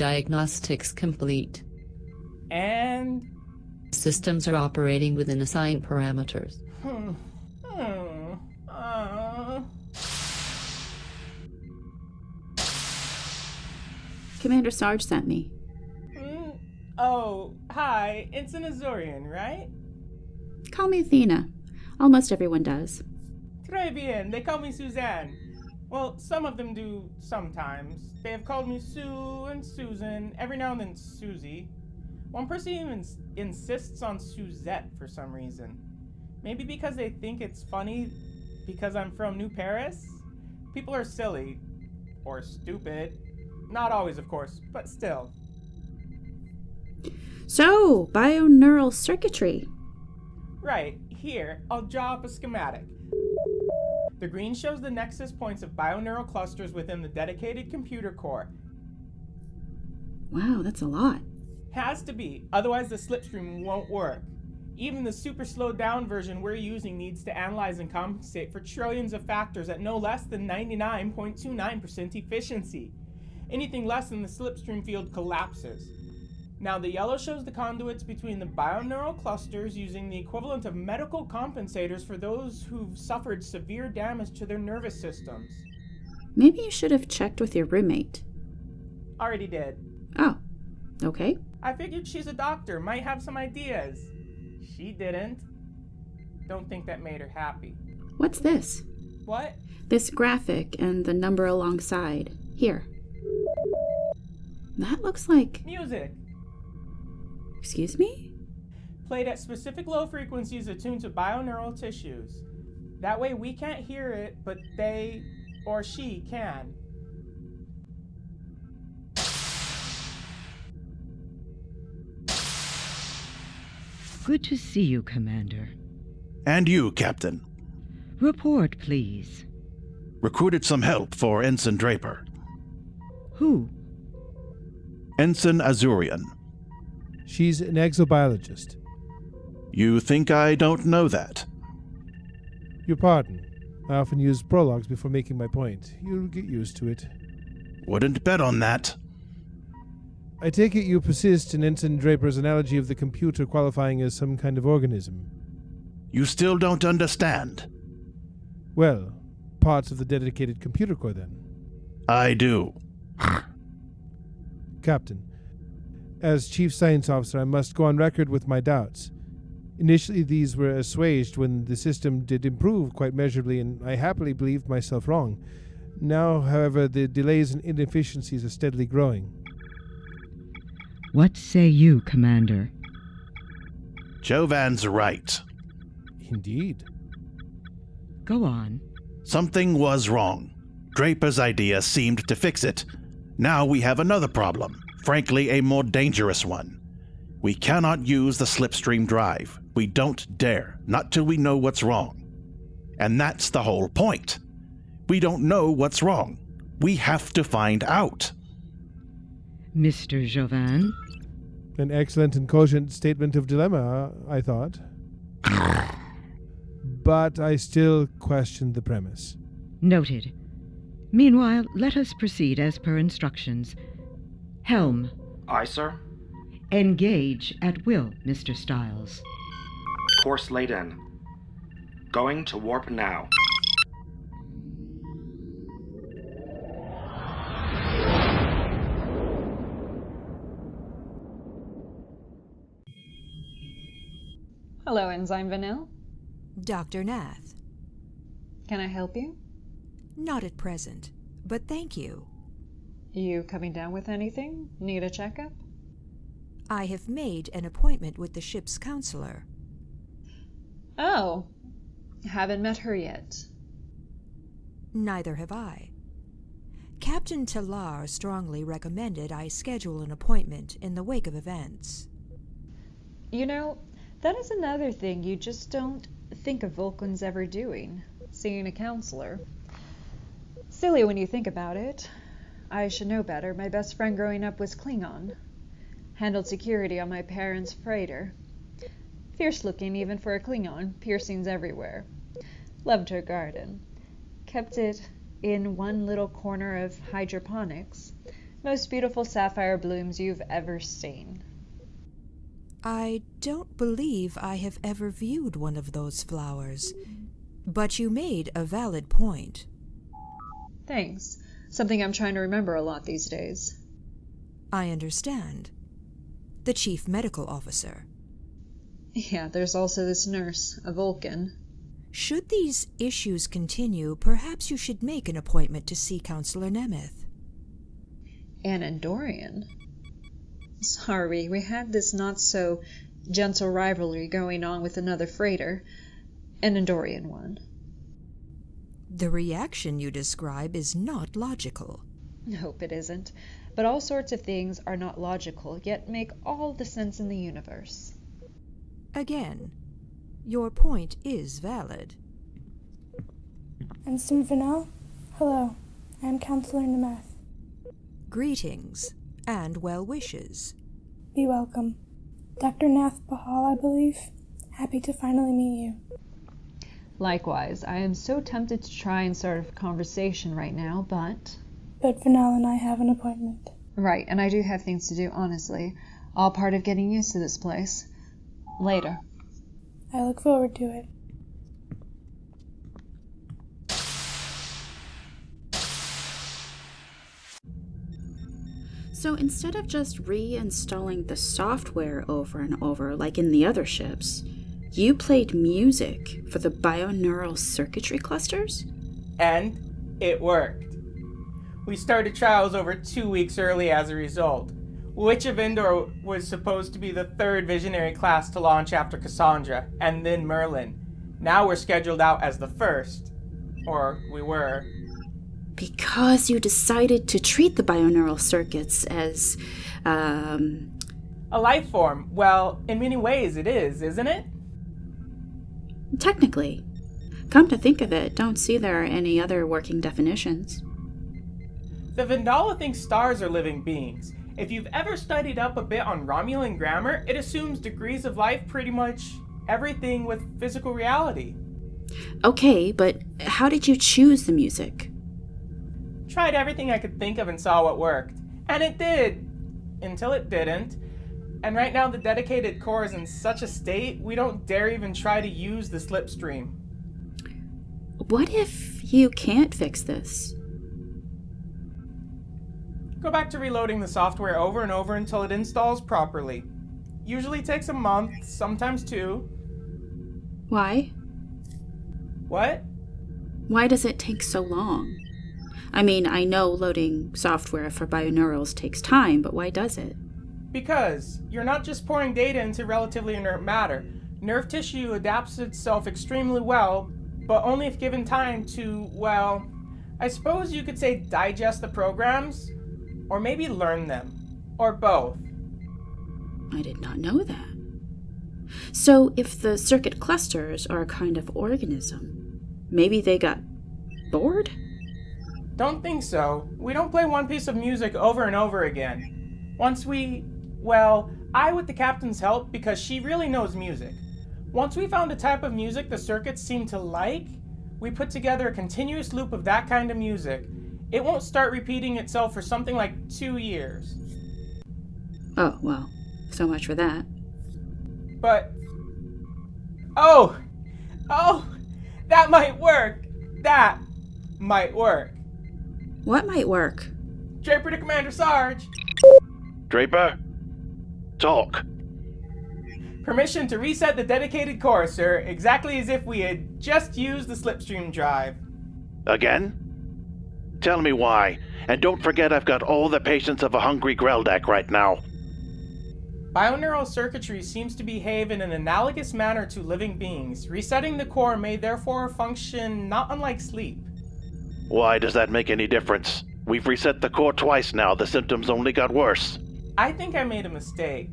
diagnostics complete. And? Systems are operating within assigned parameters. Commander Sarge sent me. Oh, hi. It's an Azorian, right? Call me Athena. Almost everyone does. Très bien. They call me Suzanne. Well, some of them do sometimes. They have called me Sue and Susan, every now and then Susie. One person even insists on Suzette for some reason. Maybe because they think it's funny because I'm from New Paris? People are silly. Or stupid. Not always, of course, but still. So, bioneural circuitry. Right, here, I'll draw up a schematic. The green shows the nexus points of bioneural clusters within the dedicated computer core. Wow, that's a lot. Has to be, otherwise the slipstream won't work. Even the super slowed down version we're using needs to analyze and compensate for trillions of factors at no less than 99.29% efficiency. Anything less than the slipstream field collapses. Now the yellow shows the conduits between the bioneural clusters using the equivalent of medical compensators for those who've suffered severe damage to their nervous systems. Maybe you should have checked with your roommate. Already did. Oh, okay. I figured she's a doctor, might have some ideas. She didn't. Don't think that made her happy. What's this? What? This graphic and the number alongside. Here. That looks like... Music! Excuse me? Played at specific low frequencies attuned to bioneural tissues. That way we can't hear it, but they or she can. Good to see you, Commander. And you, Captain. Report, please. Recruited some help for Ensign Draper. Who? Ensign Azurian. She's an exobiologist. You think I don't know that? Your pardon. I often use prologues before making my point. You'll get used to it. Wouldn't bet on that. I take it you persist in Ensign Draper's analogy of the computer qualifying as some kind of organism. You still don't understand. Well, parts of the dedicated computer core, then. I do. Captain, as Chief Science Officer, I must go on record with my doubts. Initially, these were assuaged when the system did improve quite measurably, and I happily believed myself wrong. Now, however, the delays and inefficiencies are steadily growing. What say you, Commander? Jovan's right. Indeed. Go on. Something was wrong. Draper's idea seemed to fix it. Now we have another problem, frankly a more dangerous one. We cannot use the slipstream drive. We don't dare, not till we know what's wrong. And that's the whole point. We don't know what's wrong. We have to find out. Mr. Jovan? An excellent and cogent statement of dilemma, I thought. But I still question the premise. Noted. Meanwhile, let us proceed as per instructions. Helm. Aye, sir. Engage at will, Mr. Stiles. Course laid in. Going to warp now. Hello, Enzyme Vanille. Dr. Nath. Can I help you? Not at present, but thank you. You coming down with anything? Need a checkup? I have made an appointment with the ship's counselor. Oh, haven't met her yet. Neither have I. Captain Talar strongly recommended I schedule an appointment in the wake of events. You know, that is another thing you just don't think of Vulcans ever doing, seeing a counselor. Silly when you think about it. I should know better. My best friend growing up was Klingon. Handled security on my parents' freighter. Fierce looking even for a Klingon, piercings everywhere. Loved her garden. Kept it in one little corner of hydroponics. Most beautiful sapphire blooms you've ever seen. I don't believe I have ever viewed one of those flowers, but you made a valid point. Thanks. Something I'm trying to remember a lot these days. I understand. The chief medical officer. Yeah, there's also this nurse, a Vulcan. Should these issues continue, perhaps you should make an appointment to see Counselor Nemeth. An Endorian? Sorry, we had this not-so-gentle rivalry going on with another freighter. An Endorian one. The reaction you describe is not logical. Hope it isn't. But all sorts of things are not logical, yet make all the sense in the universe. Again, your point is valid. Ensign Vanel? Hello, I am Counselor Nemeth. Greetings and well wishes. Be welcome. Dr. Nath Bahal, I believe. Happy to finally meet you. Likewise, I am so tempted to try and start a conversation right now, but Vanel and I have an appointment. Right, and I do have things to do, honestly. All part of getting used to this place. Later. I look forward to it. So instead of just reinstalling the software over and over like in the other ships, you played music for the bioneural circuitry clusters? And it worked. We started trials over 2 weeks early as a result. Witch of Endor was supposed to be the third visionary class to launch after Cassandra, and then Merlin. Now we're scheduled out as the first. Or we were. Because you decided to treat the bioneural circuits as, a life form. Well, in many ways it is, isn't it? Technically. Come to think of it, don't see there are any other working definitions. The Vendala thinks stars are living beings. If you've ever studied up a bit on Romulan grammar, it assumes degrees of life pretty much everything with physical reality. Okay, but how did you choose the music? Tried everything I could think of and saw what worked. And it did. Until it didn't. And right now the dedicated core is in such a state, we don't dare even try to use the Slipstream. What if you can't fix this? Go back to reloading the software over and over until it installs properly. Usually takes a month, sometimes 2. Why? What? Why does it take so long? I mean, I know loading software for bioneurals takes time, but why does it? Because you're not just pouring data into relatively inert matter. Nerve tissue adapts itself extremely well, but only if given time to, well, I suppose you could say digest the programs, or maybe learn them, or both. I did not know that. So if the circuit clusters are a kind of organism, maybe they got bored? Don't think so. We don't play one piece of music over and over again. I with the captain's help, because she really knows music. Once we found a type of music the circuits seem to like, we put together a continuous loop of that kind of music. It won't start repeating itself for something like 2 years. Oh, well, so much for that. But, oh, that might work. That might work. What might work? Draper to Commander Sarge. Draper? Talk. Permission to reset the dedicated core, sir, exactly as if we had just used the Slipstream drive. Again? Tell me why, and don't forget I've got all the patience of a hungry Greldak right now. Bioneural circuitry seems to behave in an analogous manner to living beings. Resetting the core may therefore function not unlike sleep. Why does that make any difference? We've reset the core twice now, the symptoms only got worse. I think I made a mistake.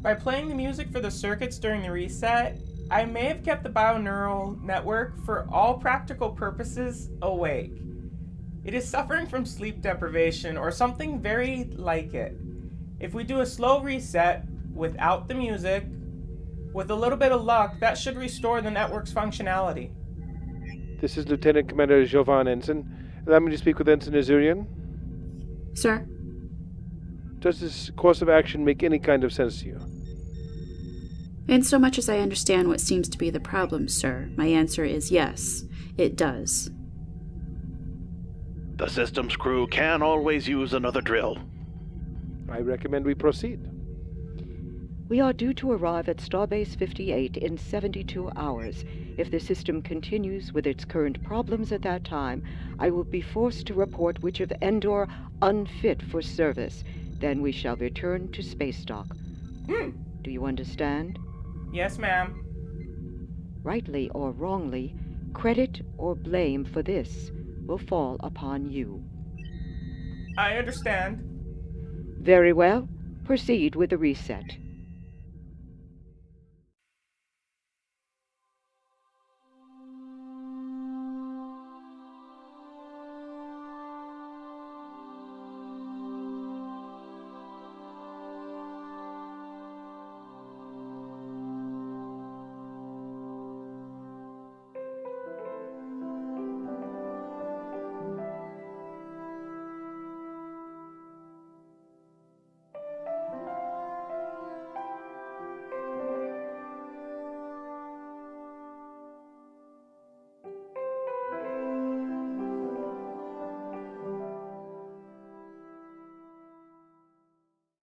By playing the music for the circuits during the reset, I may have kept the bioneural network, for all practical purposes, awake. It is suffering from sleep deprivation or something very like it. If we do a slow reset without the music, with a little bit of luck, that should restore the network's functionality. This is Lieutenant Commander Jovan, Ensign. Allow me to speak with Ensign Azurian. Sir? Does this course of action make any kind of sense to you? In so much as I understand what seems to be the problem, sir, my answer is yes, it does. The system's crew can always use another drill. I recommend we proceed. We are due to arrive at Starbase 58 in 72 hours. If the system continues with its current problems at that time, I will be forced to report Witch of Endor unfit for service. Then we shall return to space dock. Do you understand? Yes, ma'am. Rightly or wrongly, credit or blame for this will fall upon you. I understand. Very well. Proceed with the reset.